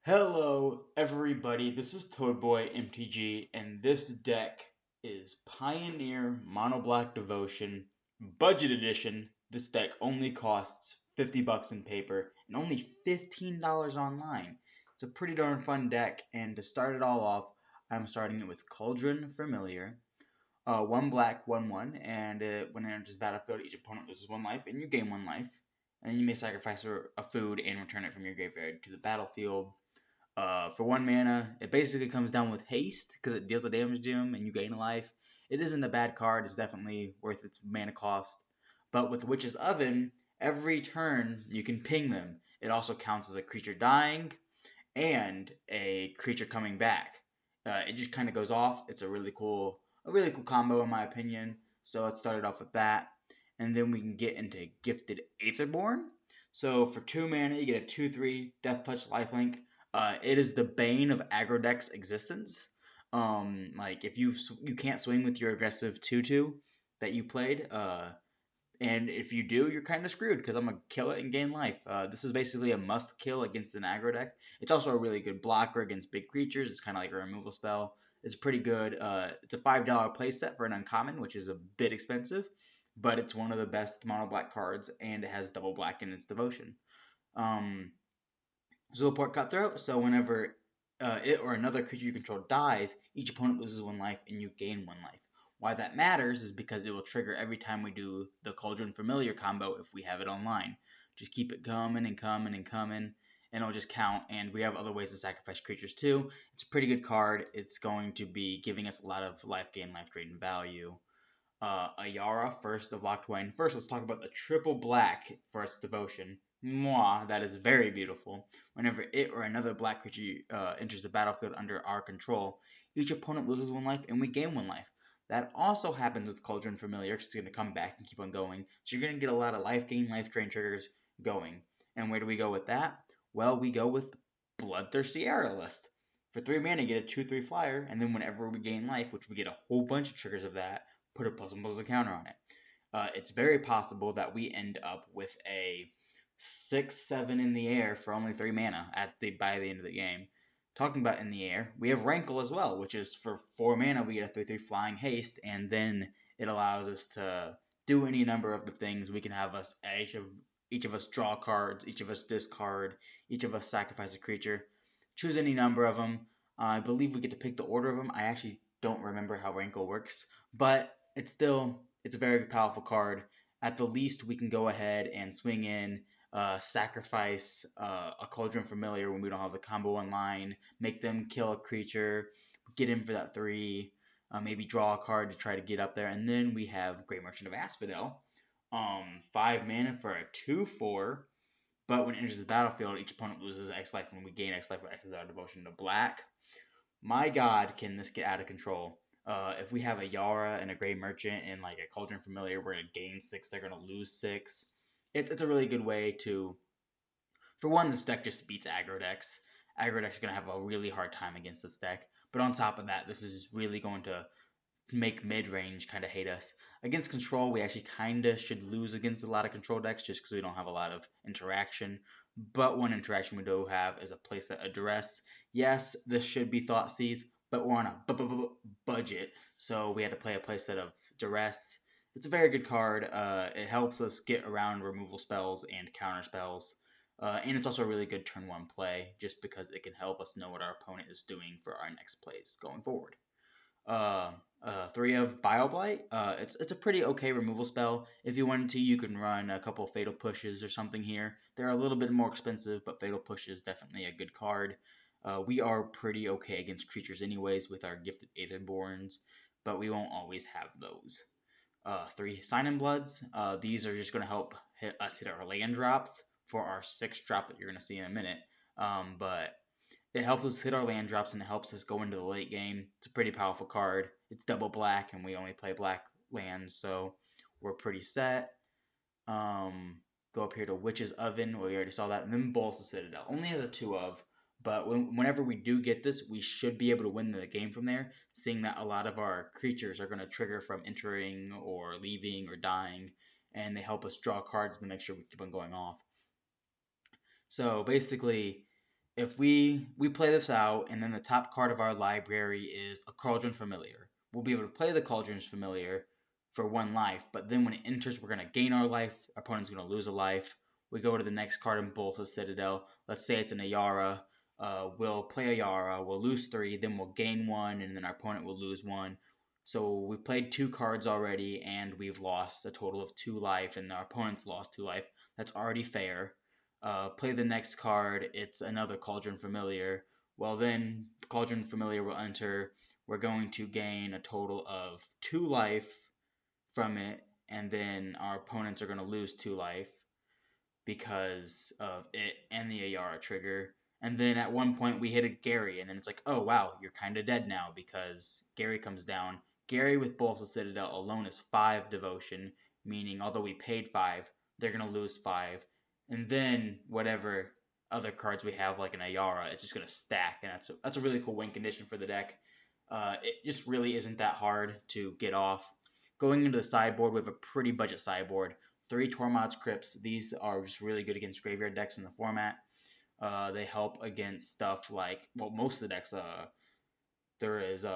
Hello, everybody. This is Toadboy MTG, and this deck is Pioneer Mono Black Devotion Budget Edition. This deck only costs 50 bucks in paper and only $15 online. It's a pretty darn fun deck, and to start it all off, I'm starting it with Cauldron Familiar. One black, 1/1, and when it enters the battlefield, each opponent loses one life, and you gain one life. And you may sacrifice a food and return it from your graveyard to the battlefield. For 1 mana, it basically comes down with haste because it deals the damage to him and you gain a life. It isn't a bad card, it's definitely worth its mana cost. But with the Witch's Oven, every turn you can ping them. It also counts as a creature dying and a creature coming back. It just kind of goes off. It's a really cool combo in my opinion. So let's start it off with that. And then we can get into Gifted Aetherborn. So for 2 mana, you get a 2/3 Death Touch Lifelink. It is the bane of aggro deck's existence. Like if you can't swing with your aggressive 2/2 that you played, and if you do, you're kind of screwed because I'm gonna kill it and gain life. This is basically a must kill against an aggro deck. It's also a really good blocker against big creatures. It's kind of like a removal spell. It's pretty good. It's a $5 playset for an uncommon, which is a bit expensive, but it's one of the best mono black cards, and it has double black in its devotion. Zulaport Cutthroat, so whenever it or another creature you control dies, each opponent loses one life and you gain one life. Why that matters is because it will trigger every time we do the Cauldron Familiar combo if we have it online. Just keep it coming and coming and coming, and it'll just count. And we have other ways to sacrifice creatures too. It's a pretty good card. It's going to be giving us a lot of life gain, life drain value. Ayara, first of Locthwain. First, let's talk about the triple black for its devotion. Mwah, that is very beautiful. Whenever it or another black creature enters the battlefield under our control, each opponent loses one life and we gain one life. That also happens with Cauldron Familiar because it's going to come back and keep on going. So you're going to get a lot of life gain, life drain triggers going. And where do we go with that? Well, we go with Bloodthirsty Aerialist. For 3 mana, you get a 2/3 flyer, and then whenever we gain life, which we get a whole bunch of triggers of that, put a plus and plus a counter on it. It's very possible that we end up with a 6/7 in the air for only 3 mana by the end of the game. Talking about in the air, we have Rankle as well, which is for 4 mana we get a 3/3 flying haste, and then it allows us to do any number of the things. We can have us each of us draw cards, each of us discard, each of us sacrifice a creature. Choose any number of them. I believe we get to pick the order of them. I actually don't remember how Rankle works, but it's a very powerful card. At the least, we can go ahead and swing in, sacrifice a Cauldron Familiar when we don't have the combo online, make them kill a creature, get in for that 3, maybe draw a card to try to get up there, and then we have Great Merchant of Asphodel. 5 mana for a 2/4, but when it enters the battlefield, each opponent loses X life when we gain X life or X is our devotion to black. My god, can this get out of control. If we have a Ayara and a Grey Merchant and like a Cauldron Familiar, we're going to gain 6, they're going to lose 6. It's a really good way to, for one, this deck just beats aggro decks. Aggro decks are going to have a really hard time against this deck. But on top of that, this is really going to make mid-range kind of hate us. Against control, we actually kind of should lose against a lot of control decks just because we don't have a lot of interaction. But one interaction we do have is a playset of Duress. Yes, this should be Thoughtseize, but we're on a budget, so we had to play a playset of Duress. It's a very good card. It helps us get around removal spells and counter spells. And it's also a really good turn 1 play just because it can help us know what our opponent is doing for our next plays going forward. 3 of Bile Blight. It's a pretty okay removal spell. If you wanted to, you can run a couple Fatal Pushes or something here. They're a little bit more expensive, but Fatal Push is definitely a good card. We are pretty okay against creatures anyways with our Gifted Aetherborns, but we won't always have those. 3 Sign in Bloods. These are just going to help us hit our land drops for our 6th drop that you're going to see in a minute. But it helps us hit our land drops and it helps us go into the late game. It's a pretty powerful card. It's double black and we only play black lands, so we're pretty set. Go up here to Witch's Oven. Well, we already saw that. And then Bolas Citadel. Only has a 2 of. But whenever we do get this, we should be able to win the game from there, seeing that a lot of our creatures are going to trigger from entering or leaving or dying, and they help us draw cards to make sure we keep on going off. So basically, if we play this out, and then the top card of our library is a Cauldron Familiar, we'll be able to play the Cauldron Familiar for 1 life, but then when it enters, we're going to gain our life, our opponent's going to lose a life. We go to the next card in Bolas Citadel. Let's say it's an Ayara. We'll play Ayara, we'll lose 3, then we'll gain 1, and then our opponent will lose 1. So we've played 2 cards already, and we've lost a total of 2 life, and our opponent's lost 2 life. That's already fair. Play the next card, it's another Cauldron Familiar. Well, then Cauldron Familiar will enter. We're going to gain a total of 2 life from it, and then our opponents are going to lose 2 life because of it and the Ayara trigger. And then at one point we hit a Gary, and then it's like, oh wow, you're kind of dead now because Gary comes down. Gary with Bolas Citadel alone is 5 devotion, meaning although we paid 5, they're going to lose 5. And then whatever other cards we have, like an Ayara, it's just going to stack, and that's a really cool win condition for the deck. It just really isn't that hard to get off. Going into the sideboard, we have a pretty budget sideboard. 3 Tormod's Crypts. These are just really good against graveyard decks in the format. They help against stuff like, well, most of the decks. There is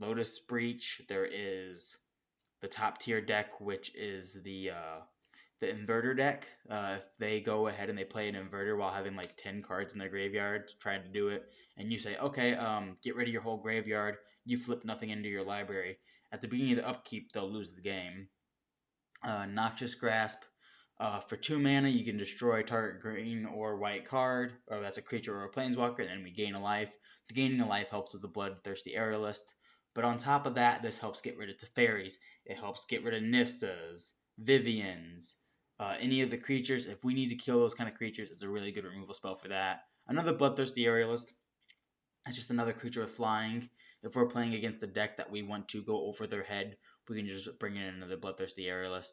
Lotus Breach. There is the top tier deck, which is the inverter deck. If they go ahead and they play an inverter while having like 10 cards in their graveyard trying to do it, and you say, okay, get rid of your whole graveyard, you flip nothing into your library. At the beginning of the upkeep, they'll lose the game. Noxious Grasp. For 2 mana, you can destroy target green or white card, or that's a creature or a planeswalker, and then we gain a life. The gaining a life helps with the Bloodthirsty Aerialist. But on top of that, this helps get rid of Teferis. It helps get rid of Nissas, Vivians, any of the creatures. If we need to kill those kind of creatures, it's a really good removal spell for that. Another Bloodthirsty Aerialist. It's just another creature with flying. If we're playing against a deck that we want to go over their head, we can just bring in another Bloodthirsty Aerialist.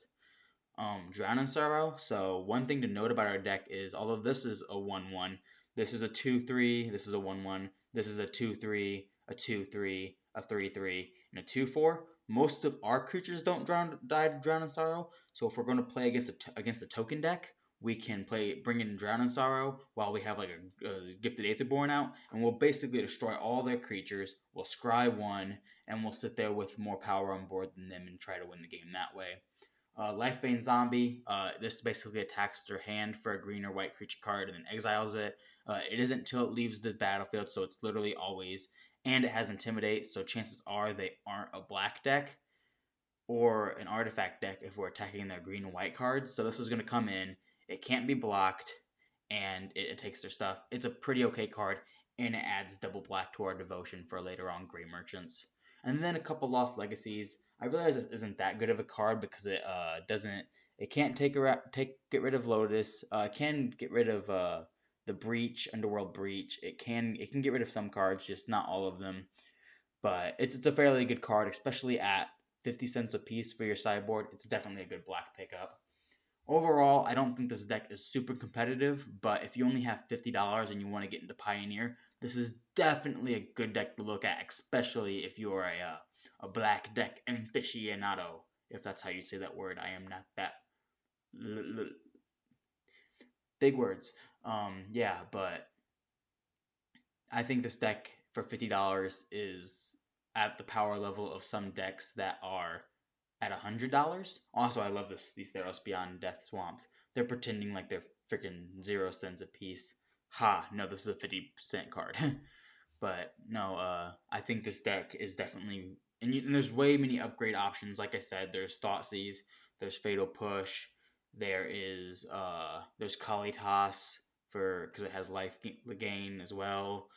Drown in Sorrow. So one thing to note about our deck is, although this is a 1/1, this is a 2/3, this is a 1/1, this is a 2/3, a 2/3, a 3/3, and a 2/4. Most of our creatures don't die to Drown in Sorrow. So if we're going to play against a token deck, we can bring in Drown in Sorrow while we have like a Gifted Aetherborn out, and we'll basically destroy all their creatures. We'll scry 1, and we'll sit there with more power on board than them and try to win the game that way. Lifebane Zombie, this basically attacks their hand for a green or white creature card and then exiles it. It isn't until it leaves the battlefield, so it's literally always. And it has Intimidate, so chances are they aren't a black deck or an artifact deck if we're attacking their green and white cards. So this is going to come in. It can't be blocked, and it takes their stuff. It's a pretty okay card, and it adds double black to our devotion for later on Grey Merchants. And then a couple Lost Legacies. I realize this isn't that good of a card because it can't get rid of Lotus. It can get rid of the Breach, Underworld Breach. It can get rid of some cards, just not all of them. But it's a fairly good card, especially at 50 cents a piece for your sideboard. It's definitely a good black pickup. Overall, I don't think this deck is super competitive, but if you only have $50 and you want to get into Pioneer, this is definitely a good deck to look at, especially if you are a black deck aficionado, if that's how you say that word. I am not that big words. Yeah, but I think this deck for $50 is at the power level of some decks that are at $100. Also, I love these Theros Beyond Death Swamps. They're pretending like they're freaking 0 cents a piece. Ha, no, this is a 50% card. But no, I think this deck is definitely, and there's way many upgrade options. Like I said, there's Thoughtseize, there's Fatal Push, there's Kalitas because it has life gain as well.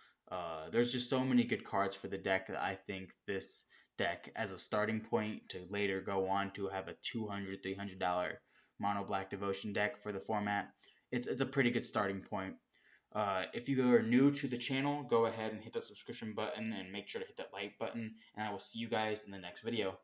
There's just so many good cards for the deck that I think this deck as a starting point to later go on to have a $200, $300 mono black devotion deck for the format. It's a pretty good starting point. If you are new to the channel, go ahead and hit the subscription button and make sure to hit that like button, and I will see you guys in the next video.